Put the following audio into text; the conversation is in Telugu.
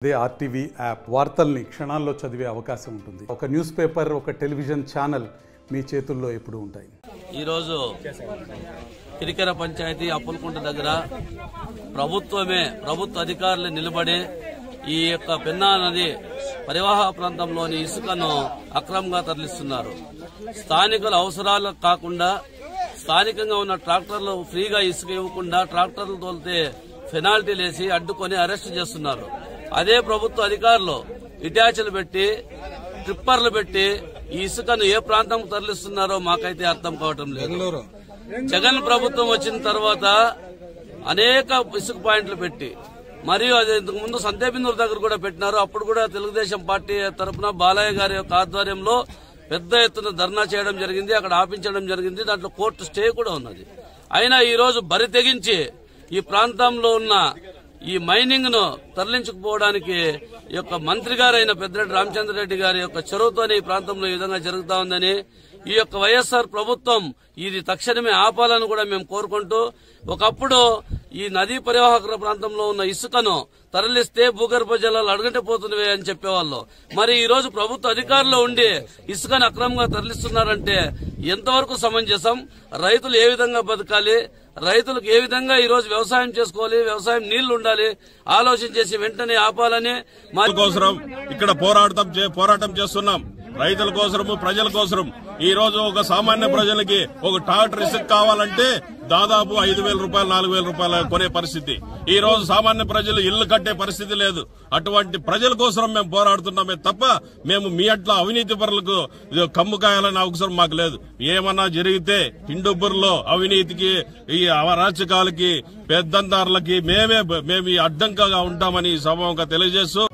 అదే ఆర్టీవీ యాప్ వార్తల్ని క్షణాల్లో చదివే అవకాశం ఉంటుంది. ఒక న్యూస్ పేపర్, ఒక టెలివిజన్ ఛానల్ మీ చేతుల్లో ఎప్పుడూ ఉంటాయి. ఈరోజు కిరికెర పంచాయతీ అప్పులకుంట దగ్గర ప్రభుత్వ అధికారులు నిలబడి ఈ యొక్క పెన్నా నది పరివాహ ప్రాంతంలోని ఇసుకను అక్రమంగా తరలిస్తున్నారు. స్థానికుల అవసరాలకు కాకుండా స్థానికంగా ఉన్న ట్రాక్టర్లు ఫ్రీగా ఇసుక ఇవ్వకుండా ట్రాక్టర్లు తోలితే పెనాల్టీలు వేసి అడ్డుకొని అరెస్టు చేస్తున్నారు. అదే ప్రభుత్వ అధికారులు ఇటాచీలు పెట్టి ట్రిప్పర్లు పెట్టి ఈ ఇసుకను ఏ ప్రాంతం తరలిస్తున్నారో మాకైతే అర్థం కావటం లేదు. జగన్ ప్రభుత్వం వచ్చిన తర్వాత అనేక ఇసుక పాయింట్లు పెట్టి మరియు అది ఇంతకు ముందు సంతేబిందూరు దగ్గర కూడా పెట్టినారు. అప్పుడు కూడా తెలుగుదేశం పార్టీ తరఫున బాలయ్య గారి యొక్క ఆధ్వర్యంలో పెద్ద ఎత్తున ధర్నా చేయడం జరిగింది, అక్కడ ఆపించడం జరిగింది. దాంట్లో కోర్టు స్టే కూడా ఉన్నది. అయినా ఈ రోజు బరి తెగించి ఈ ప్రాంతంలో ఉన్న ఈ మైనింగ్ ను తరలించుకుపోవడానికి ఈ యొక్క మంత్రి గారైన పెద్దిరెడ్డి రామచంద్రరెడ్డి గారి యొక్క చొరవతోనే ఈ ప్రాంతంలో ఈ విధంగా జరుగుతా ఉందని, ఈ యొక్క వైఎస్ఆర్ ప్రభుత్వం ఇది తక్షణమే ఆపాలని కూడా మేము కోరుకుంటూ, ఒకప్పుడు ఈ నదీ పరివాహక ప్రాంతంలో ఉన్న ఇసుకను తరలిస్తే భూగర్భ జలాలు అడుగంటిపోతున్నవే అని చెప్పేవాళ్ళు. మరి ఈ రోజు ప్రభుత్వ అధికారులు ఉండి ఇసుకను అక్రమంగా తరలిస్తున్నారంటే ఎంతవరకు సమంజసం? రైతులు ఏ విధంగా బతకాలి? రైతులకు ఏ విధంగా ఈ రోజు వ్యవసాయం చేసుకోవాలి? వ్యవసాయం నీళ్లు ఉండాలి. ఆలోచన చేసి వెంటనే ఆపాలని కోసం ఇక్కడ పోరాటం చేస్తున్నాం. రైతుల కోసము, ప్రజల కోసం. ఈ రోజు ఒక సామాన్య ప్రజలకి ఒక ట్రాక్టర్ ఇసుక కావాలంటే దాదాపు 5,000 రూపాయలు 4,000 రూపాయలు కొనే పరిస్థితి. ఈ రోజు సామాన్య ప్రజలు ఇళ్లు కట్టే పరిస్థితి లేదు. అటువంటి ప్రజల కోసం మేము పోరాడుతున్నామే తప్ప మేము మీ అట్లా అవినీతి పరులకు కమ్ము కాయాలనే అవసరం మాకు లేదు. ఏమన్నా జరిగితే హిందూపూర్లో అవినీతికి, ఈ అరాచకాలకి, పెద్దందారులకి మేము అడ్డంగా ఉంటామని సభంగా తెలియజేస్తూ